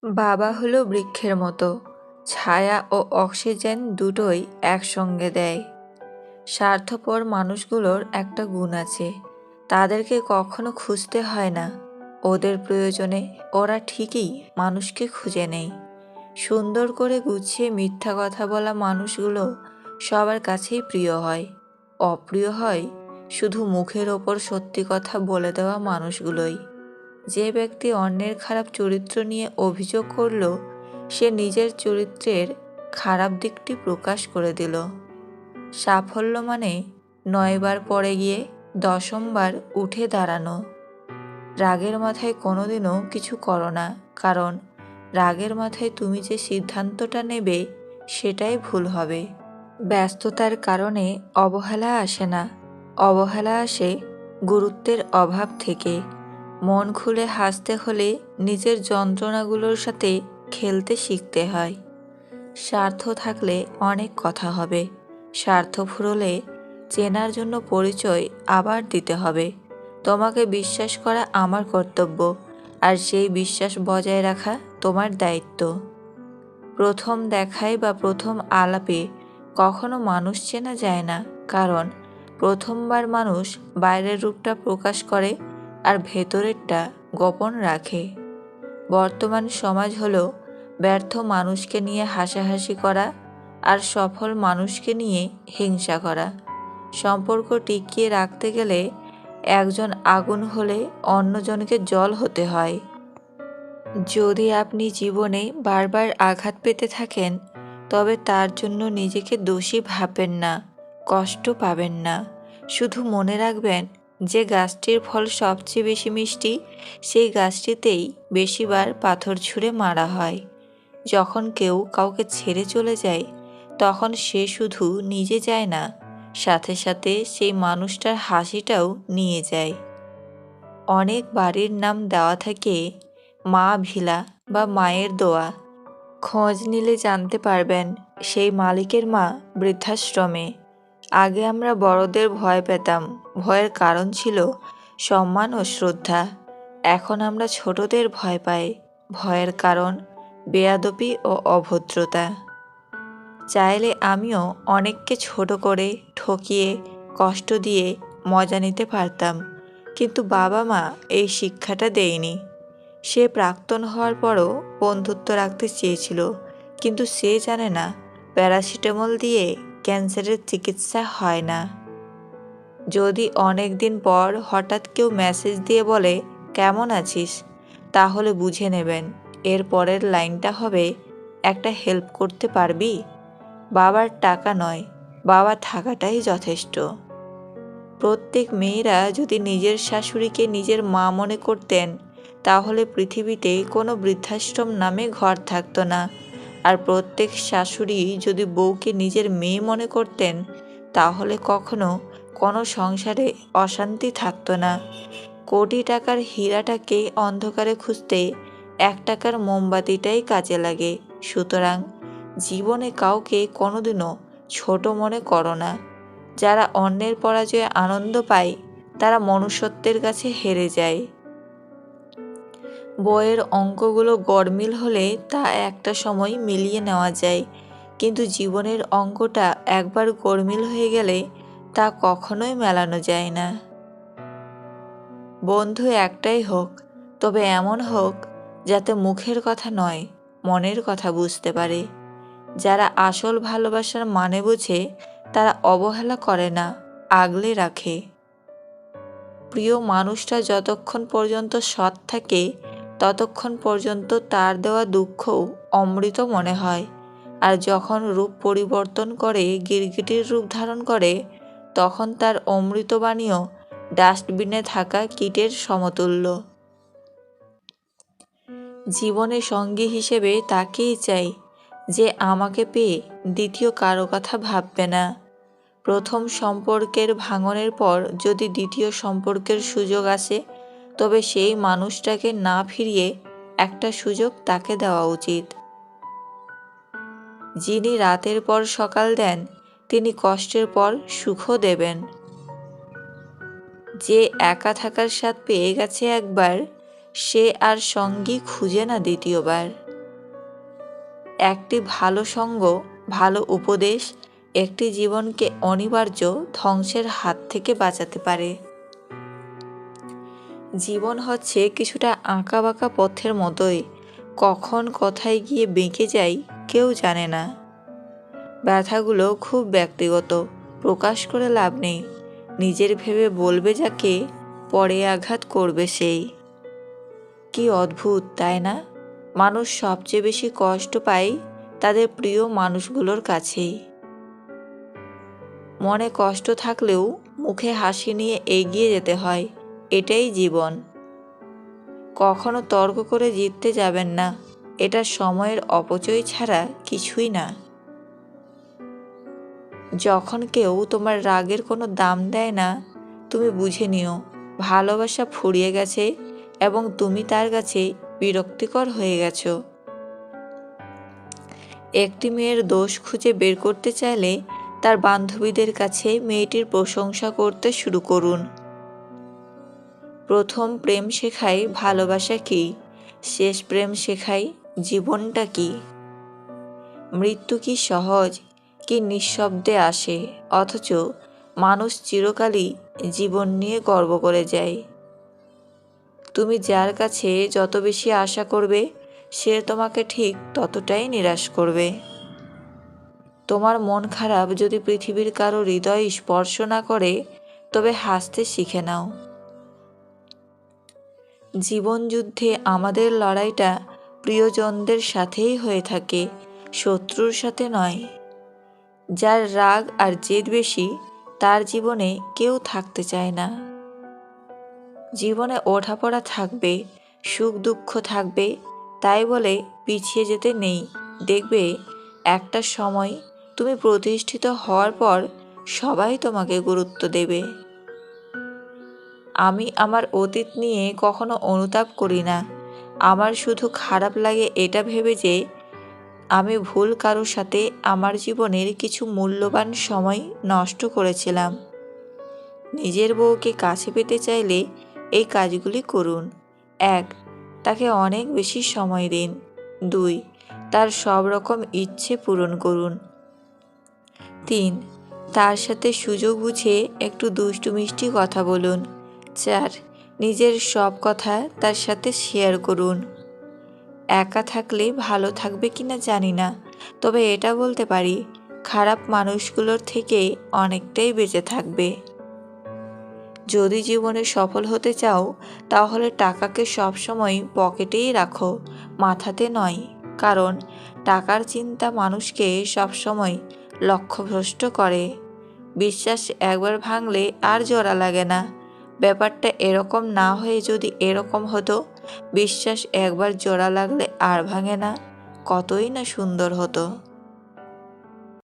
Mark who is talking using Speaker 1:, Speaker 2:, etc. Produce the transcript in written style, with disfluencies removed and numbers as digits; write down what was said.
Speaker 1: বাবা হলো বৃক্ষের মতো, ছায়া ও অক্সিজেন দুটোই একসঙ্গে দেয়। স্বার্থপর মানুষগুলোর একটা গুণ আছে, তাদেরকে কখনো খুঁজতে হয় না, ওদের প্রয়োজনে ওরা ঠিকই মানুষকে খুঁজে নেয়। সুন্দর করে গুছিয়ে মিথ্যা কথা বলা মানুষগুলো সবার কাছেই প্রিয় হয়। অপ্রিয় হয় শুধু মুখের ওপর সত্যি কথা বলে দেওয়া মানুষগুলোই। যে ব্যক্তি অন্যের খারাপ চরিত্র নিয়ে অভিযোগ করল, সে নিজের চরিত্রের খারাপ দিকটি প্রকাশ করে দিল। সাফল্য মানে 9বার পড়ে গিয়ে 10বার উঠে দাঁড়ানো। রাগের মাথায় কোনোদিনও কিছু করো না, কারণ রাগের মাথায় তুমি যে সিদ্ধান্তটা নেবে সেটাই ভুল হবে। ব্যস্ততার কারণে অবহেলা আসে না, অবহেলা আসে গুরুত্বের অভাব থেকে। মন খুলে হাসতে হলে নিজের যন্ত্রণাগুলোর সাথে খেলতে শিখতে হয়। স্বার্থ থাকলে অনেক কথা হবে, স্বার্থ ফুরলে চেনার জন্য পরিচয় আবার দিতে হবে। তোমাকে বিশ্বাস করা আমার কর্তব্য, আর সেই বিশ্বাস বজায় রাখা তোমার দায়িত্ব। প্রথম দেখায় বা প্রথম আলাপে কখনো মানুষ চেনা যায় না, কারণ প্রথমবার মানুষ বাইরের রূপটা প্রকাশ করে আর ভেতরেরটা গোপন রাখে। বর্তমান সমাজ হলো ব্যর্থ মানুষকে নিয়ে হাসাহাসি করা আর সফল মানুষকে নিয়ে হিংসা করা। সম্পর্ক টিকিয়ে রাখতে গেলে একজন আগুন হলে অন্যজনকে জল হতে হয়। যদি আপনি জীবনে বারবার আঘাত পেতে থাকেন, তবে তার জন্য নিজেকে দোষী ভাববেন না, কষ্ট পাবেন না। শুধু মনে রাখবেন, যে গাছটির ফল সবচেয়ে বেশি মিষ্টি, সেই গাছটিতেই বেশিবার পাথর ছুঁড়ে মারা হয়। যখন কেউ কাউকে ছেড়ে চলে যায়, তখন সে শুধু নিজে যায় না, সাথে সাথে সেই মানুষটার হাসিটাও নিয়ে যায়। অনেক বাড়ির নাম দেওয়া থাকে মা ভিলা বা মায়ের দোয়া। খোঁজ নিলে জানতে পারবেন সেই মালিকের মা বৃদ্ধাশ্রমে। আগে আমরা বড়দের ভয় পেতাম, ভয়ের কারণ ছিল সম্মান ও শ্রদ্ধা। এখন আমরা ছোটদের ভয় পাই, ভয়ের কারণ বেয়াদবি ও অভদ্রতা। চাইলে আমিও অনেককে ছোট করে, ঠকিয়ে, কষ্ট দিয়ে মজা নিতে পারতাম, কিন্তু বাবা মা এই শিক্ষাটা দেয়নি। সে প্রাক্তন হওয়ার পরও বন্ধুত্ব রাখতে চেয়েছিল, কিন্তু সে জানে না প্যারাসিটামল দিয়ে ক্যান্সারের চিকিৎসা হয় না। যদি অনেক দিন পর হঠাৎ কেউ মেসেজ দিয়ে বলে কেমন আছিস, তাহলে বুঝে নেবেন এর পরের লাইনটা হবে, একটা হেল্প করতে পারবি? বাবার টাকা নয়, বাবা থাকাটাই যথেষ্ট। প্রত্যেক মেয়েরা যদি নিজের শাশুড়িকে নিজের মা মনে করতেন, তাহলে পৃথিবীতে কোনো বৃদ্ধাশ্রম নামে ঘর থাকতো না। আর প্রত্যেক শাশুড়ি যদি বউকে নিজের মেয়ে মনে করতেন, তাহলে কখনো কোনো সংসারে অশান্তি থাকতো না। কোটি টাকার হীরাটাকে অন্ধকারে খুঁজতে 1 টাকার মোমবাতিটাই কাজে লাগে। সুতরাং জীবনে কাউকে কোনোদিনও ছোট মনে করো না। যারা অন্যের পরাজয়ে আনন্দ পায়, তারা মনুষ্যত্বের কাছে হেরে যায়। বইয়ের অঙ্কগুলো গরমিল হলে তা একটা সময় মিলিয়ে নেওয়া যায়, কিন্তু জীবনের অঙ্কটা একবার গরমিল হয়ে গেলে তা কখনোই মেলানো যায় না। বন্ধু একটাই হোক, তবে এমন হোক যাতে মুখের কথা নয়, মনের কথা বুঝতে পারে। যারা আসল ভালোবাসার মানে বোঝে, তারা অবহেলা করে না, আগলে রাখে। প্রিয় মানুষটা যতক্ষণ পর্যন্ত সৎ থাকে, ততক্ষণ পর্যন্ত তার দেওয়া দুঃখও অমৃত মনে হয়। আর যখন রূপ পরিবর্তন করে গিরগিটির রূপ ধারণ করে, তখন তার অমৃতবাণীও ডাস্টবিনে থাকা কীটের সমতুল্য। জীবনে সঙ্গী হিসেবে তাকেই চাই, যে আমাকে পেয়ে দ্বিতীয় কারো কথা ভাববে না। প্রথম সম্পর্কের ভাঙনের পর যদি দ্বিতীয় সম্পর্কের সুযোগ আসে, তবে সেই মানুষটাকে না ফিরিয়ে একটা সুযোগ তাকে দেওয়া উচিত। যিনি রাতের পর সকাল দেন, তিনি কষ্টের পর সুখও দেবেন। যে একা থাকার স্বাদ পেয়ে গেছে একবার, সে আর সঙ্গী খুঁজে না দ্বিতীয়বার। একটি ভালো সঙ্গ, ভালো উপদেশ একটি জীবনকে অনিবার্য ধ্বংসের হাত থেকে বাঁচাতে পারে। জীবন হচ্ছে কিছুটা আঁকাবাঁকা পথের মতোই, কখন কোথায় গিয়ে বেঁকে যায় কেউ জানে না। ব্যথাগুলো খুব ব্যক্তিগত, প্রকাশ করে লাভ নেই। নিজের ভেবে বলবে যাকে, পরে আঘাত করবে সেই। কি অদ্ভুত তাই না? মানুষ সবচেয়ে বেশি কষ্ট পায় তাদের প্রিয় মানুষগুলোর কাছেই। মনে কষ্ট থাকলেও মুখে হাসি নিয়ে এগিয়ে যেতে হয়, এটাই জীবন। কখনো তর্ক করে জিততে যাবেন না, এটা সময়ের অপচয় ছাড়া কিছুই না। যখন কেউ তোমার রাগের কোনো দাম দেয় না, তুমি বুঝে নিও ভালোবাসা ফুরিয়ে গেছে এবং তুমি তার কাছে বিরক্তিকর হয়ে গেছো। একটি মেয়ের দোষ খুঁজে বের করতে চাইলে তার বান্ধবীদের কাছে মেয়েটির প্রশংসা করতে শুরু করুন। প্রথম প্রেম শেখায় ভালোবাসা কি, শেষ প্রেম শেখায় জীবনটা কি। মৃত্যু কি সহজ, কি নিঃশব্দে আসে, অথচ মানুষ চিরকালই জীবন নিয়ে গর্ব করে যায়। তুমি যার কাছে যত বেশি আশা করবে, সে তোমাকে ঠিক ততটাই নিরাশ করবে। তোমার মন খারাপ যদি পৃথিবীর কারো হৃদয় স্পর্শ না করে, তবে হাসতে শিখে নাও। জীবন যুদ্ধে আমাদের লড়াইটা প্রিয়জনদের সাথেই হয়ে থাকে, শত্রুর সাথে নয়। যার রাগ আর জেদ বেশি, তার জীবনে কেউ থাকতে চায় না। জীবনে ওঠাপড়া থাকবে, সুখ দুঃখ থাকবে, তাই বলে পিছিয়ে যেতে নেই। দেখবে একটা সময় তুমি প্রতিষ্ঠিত হওয়ার পর সবাই তোমাকে গুরুত্ব দেবে। আমি আমার অতীত নিয়ে কখনো অনুতাপ করি না। আমার শুধু খারাপ লাগে এটা ভেবে যে আমি ভুল কারোর সাথে আমার জীবনের কিছু মূল্যবান সময় নষ্ট করেছিলাম। নিজের বউকে কাছে পেতে চাইলে এই কাজগুলি করুন। 1. তাকে অনেক বেশি সময় দিন। 2. তার সব রকম ইচ্ছে পূরণ করুন। 3. তার সাথে সুযোগ বুঝে একটু দুষ্টু মিষ্টি কথা বলুন। 4. নিজের সব কথা তার সাথে শেয়ার করুন। একা থাকলে ভালো থাকবে কিনা জানি না, তবে এটা বলতে পারি খারাপ মানুষগুলোর থেকে অনেকটাই বেঁচে থাকবে। যদি জীবনে সফল হতে চাও, তাহলে টাকাকে সবসময় পকেটেই রাখো, মাথাতে নয়। কারণ টাকার চিন্তা মানুষকে সবসময় লক্ষ্যভ্রষ্ট করে। বিশ্বাস একবার ভাঙলে আর জোড়া লাগে না। ব্যাপারটা এরকম না হয়ে যদি এরকম হতো, বিশ্বাস একবার জোড়া লাগলে আর ভাঙে না, কতই না সুন্দর হতো।